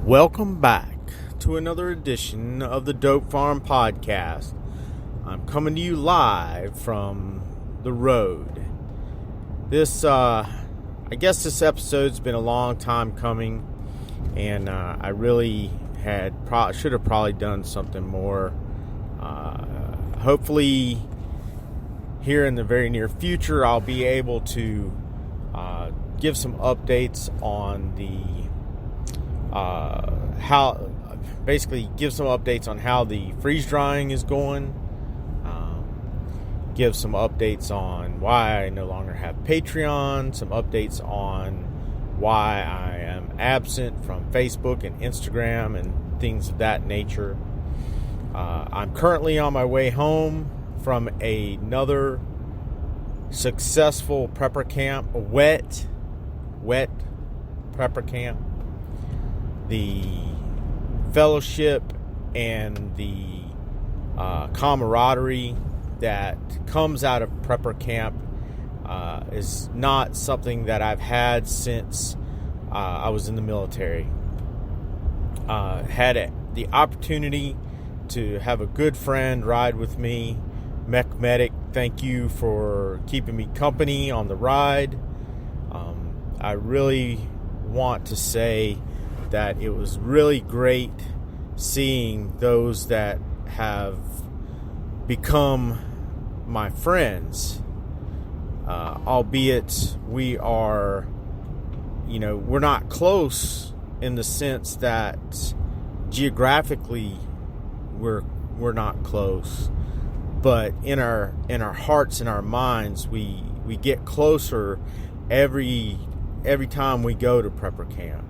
Welcome back to another edition of the Dope Farm Podcast. I'm coming to you live from the road. I guess this episode's been a long time coming, and I really should have probably done something more. Hopefully, here in the very near future, I'll be able to give some updates on give some updates on how the freeze drying is going. Give some updates on why I no longer have Patreon, some updates on why I am absent from Facebook and Instagram and things of that nature. I'm currently on my way home from another successful prepper camp, a wet prepper camp. The fellowship and the camaraderie that comes out of prepper camp is not something that I've had since I was in the military. Had the opportunity to have a good friend ride with me, Mech Medic. Thank you for keeping me company on the ride. I really want to say that it was really great seeing those that have become my friends, albeit we are, we're not close in the sense that geographically we're not close, but in our hearts and our minds we get closer every time we go to prepper camp.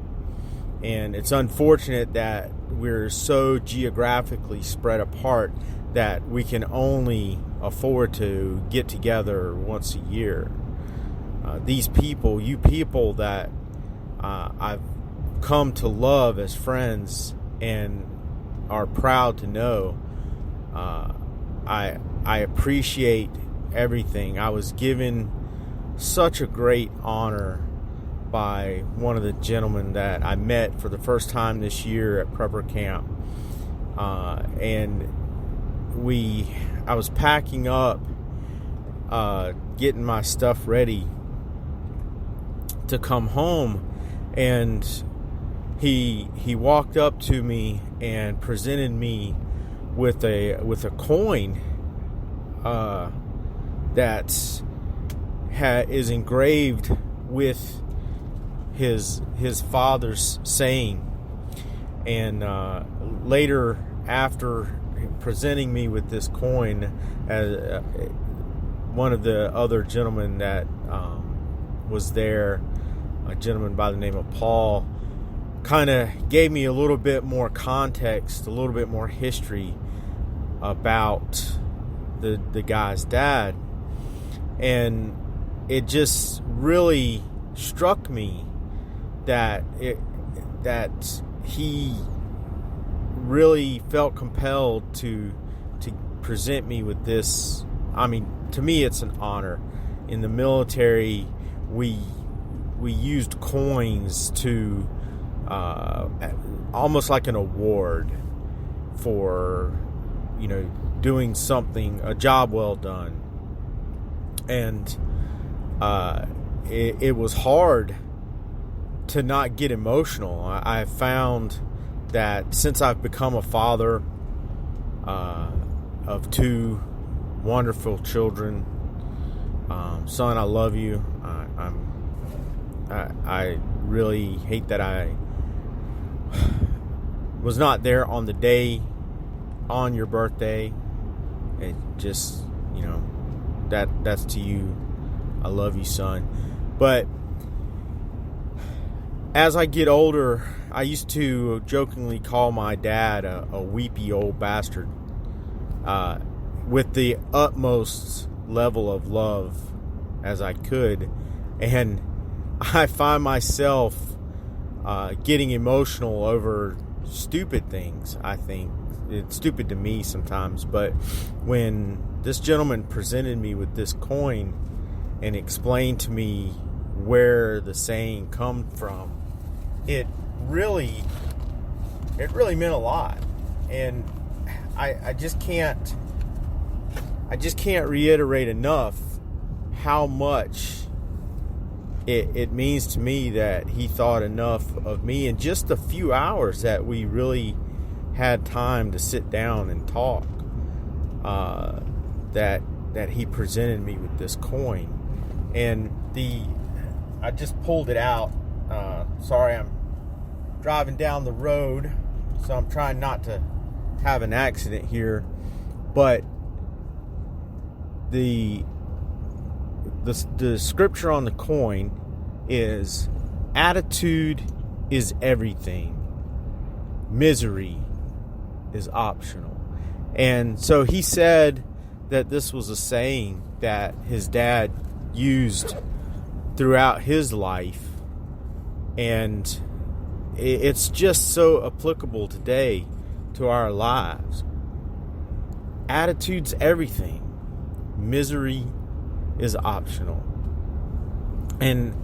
And it's unfortunate that we're so geographically spread apart that we can only afford to get together once a year. These people, you people that I've come to love as friends and are proud to know, I appreciate everything. I was given such a great honor by one of the gentlemen that I met for the first time this year at prepper camp, and I was packing up, getting my stuff ready to come home, and he walked up to me and presented me with a coin that is engraved with his father's saying. And later, after presenting me with this coin, one of the other gentlemen that was there, a gentleman by the name of Paul, kind of gave me a little bit more context, a little bit more history about the guy's dad. And it just really struck me that he really felt compelled to present me with this. I mean, to me, it's an honor. In the military, we used coins to almost like an award for doing something, a job well done. And it was hard to not get emotional. I found that since I've become a father of two wonderful children, son, I love you. I really hate that I was not there on the day on your birthday. It just, that's to you. I love you, son. But as I get older, I used to jokingly call my dad a weepy old bastard, with the utmost level of love as I could. And I find myself getting emotional over stupid things. I think it's stupid to me sometimes, but when this gentleman presented me with this coin and explained to me where the saying come from, it really it really meant a lot. And I just can't reiterate enough how much it means to me that he thought enough of me in just a few hours that we really had time to sit down and talk, that he presented me with this coin. And I just pulled it out. Sorry, I'm driving down the road, so I'm trying not to have an accident here. But the scripture on the coin is, attitude is everything, misery is optional. And so he said that this was a saying that his dad used throughout his life, and it's just so applicable today to our lives. Attitude's everything, misery is optional. And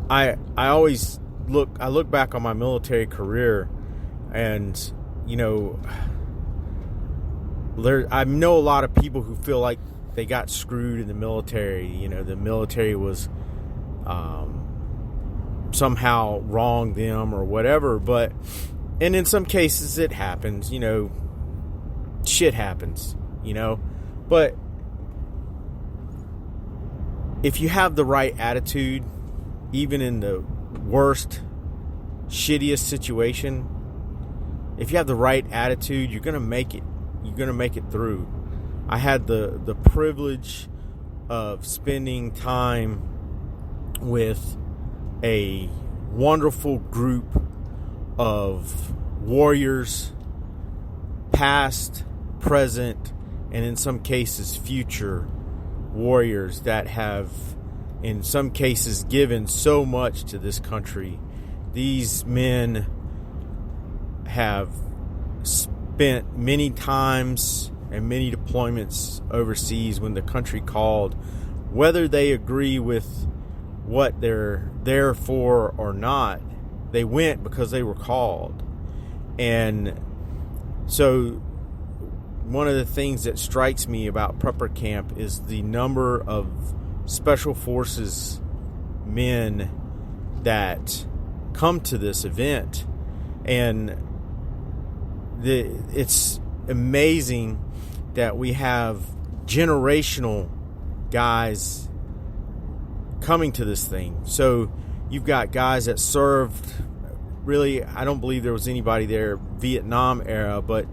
I always look back on my military career, and I know a lot of people who feel like they got screwed in the military. The military was somehow wronged them or whatever. And in some cases it happens. Shit happens. But if you have the right attitude, even in the worst, shittiest situation, if you have the right attitude, you're gonna make it. You're gonna make it through. I had the privilege of spending time with a wonderful group of warriors, past, present, and in some cases future warriors that have, in some cases, given so much to this country. These men have spent many times and many deployments overseas when the country called. Whether they agree with what they're there for or not, they went because they were called. And so one of the things that strikes me about Prepper Camp is the number of Special Forces men that come to this event. And it's amazing that we have generational guys coming to this thing. So you've got guys that served, really, I don't believe there was anybody there Vietnam era, but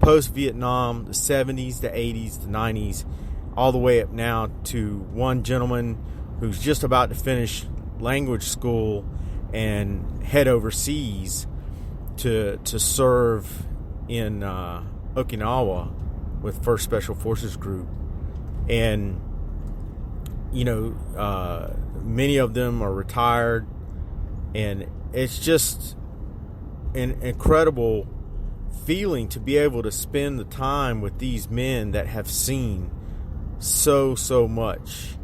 post-Vietnam, the 70s, the 80s, the 90s, all the way up now to one gentleman who's just about to finish language school and head overseas to serve in Okinawa with 1st Special Forces Group. And many of them are retired, and it's just an incredible feeling to be able to spend the time with these men that have seen so much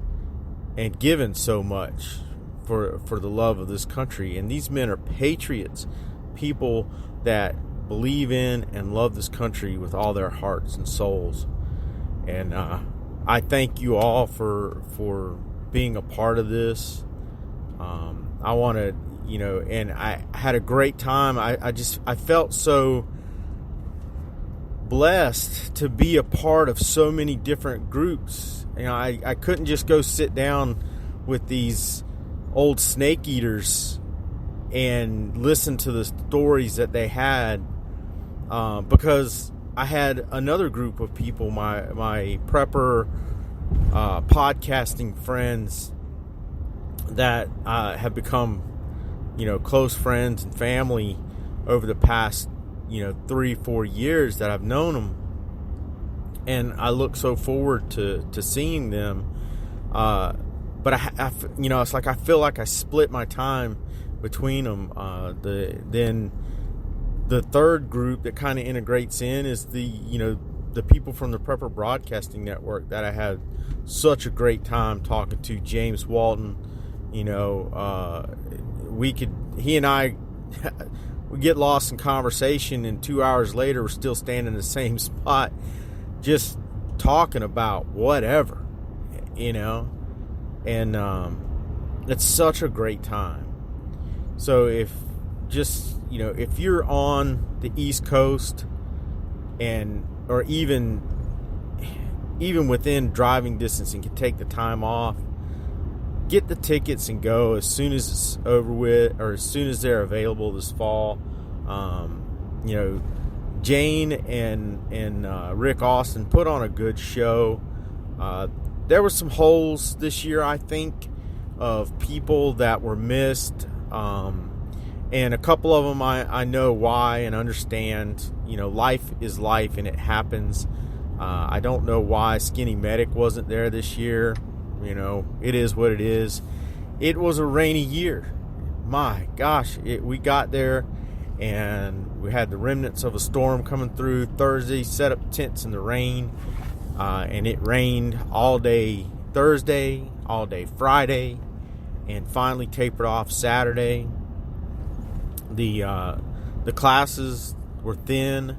and given so much for the love of this country. And these men are patriots, people that believe in and love this country with all their hearts and souls. And I thank you all for being a part of this. I want to, and I had a great time. I felt so blessed to be a part of so many different groups. I couldn't just go sit down with these old snake eaters and listen to the stories that they had, because I had another group of people, my prepper podcasting friends that have become close friends and family over the past 3-4 years that I've known them, and I look so forward to seeing them. But it's like I feel like I split my time between them. Then the third group that kind of integrates in is the people from the Prepper Broadcasting Network that I had such a great time talking to. James Walton, he and I we get lost in conversation, and 2 hours later we're still standing in the same spot, just talking about whatever, and it's such a great time. So if you're on the East Coast or even within driving distance and can take the time off, get the tickets and go as soon as it's over with, or as soon as they're available this fall. Jane and Rick Austin put on a good show. There were some holes this year, I think, of people that were missed. And a couple of them I know why and understand. Life is life and it happens. I don't know why Skinny Medic wasn't there this year. It is what it is. It was a rainy year. My gosh, we got there and we had the remnants of a storm coming through Thursday, set up tents in the rain, and it rained all day Thursday, all day Friday, and finally tapered off Saturday. The classes were thin.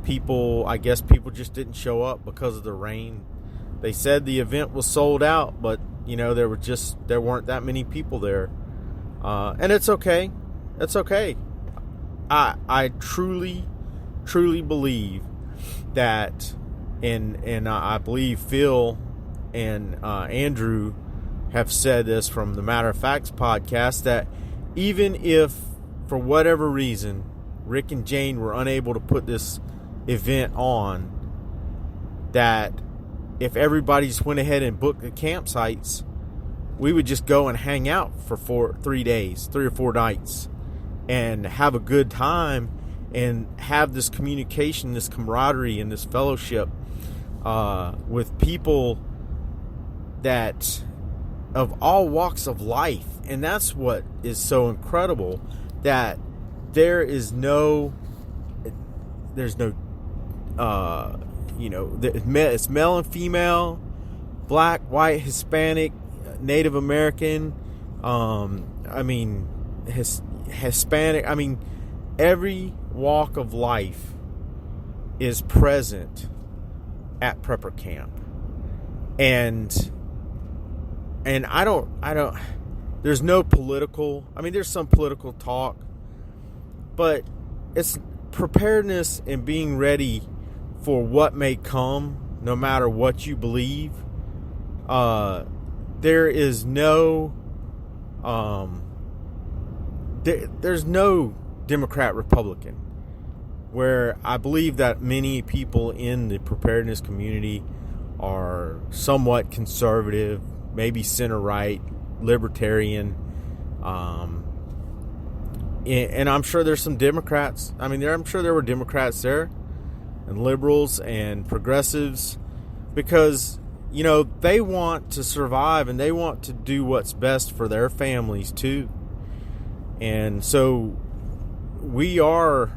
I guess people just didn't show up because of the rain. They said the event was sold out, but there weren't that many people there, and it's okay. It's okay. I truly believe that, and I believe Phil and Andrew have said this from the Matter of Facts podcast, that even if for whatever reason Rick and Jane were unable to put this event on, that if everybody just went ahead and booked the campsites, we would just go and hang out for 3 days, 3 or 4 nights, and have a good time and have this communication, this camaraderie, and this fellowship with people that of all walks of life. And that's what is so incredible, that it's male and female, black, white, Hispanic, Native American, Hispanic. Every walk of life is present at prepper camp. And I don't, there's no political, there's some political talk, but it's preparedness and being ready for what may come, no matter what you believe. There is no, there's no Democrat Republican, where I believe that many people in the preparedness community are somewhat conservative, maybe center right, libertarian, and I'm sure there's some Democrats. I'm sure there were Democrats there, and liberals and progressives, because they want to survive and they want to do what's best for their families too. And so we are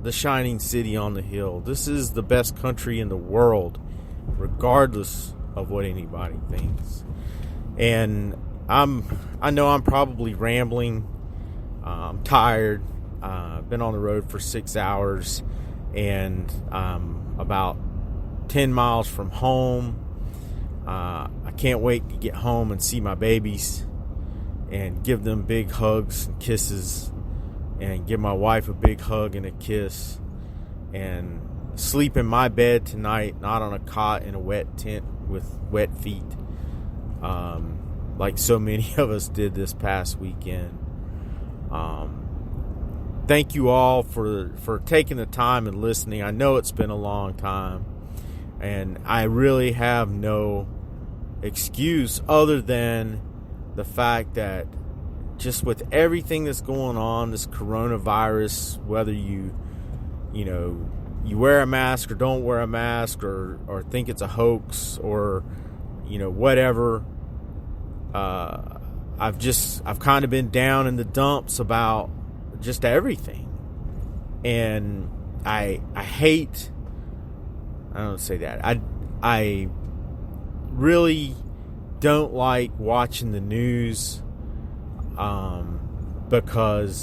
the shining city on the hill. This is the best country in the world, regardless of what anybody thinks. And I know I'm probably rambling. I'm tired. I've been on the road for 6 hours, and I'm about 10 miles from home. I can't wait to get home and see my babies and give them big hugs and kisses, and give my wife a big hug and a kiss, and sleep in my bed tonight, not on a cot in a wet tent with wet feet, like so many of us did this past weekend. Thank you all for taking the time and listening. I know it's been a long time, and I really have no excuse other than the fact that just with everything that's going on, this coronavirus, whether you wear a mask or don't wear a mask, or think it's a hoax, or whatever, I've kind of been down in the dumps about just everything. And I don't say that. I really don't like watching the news, because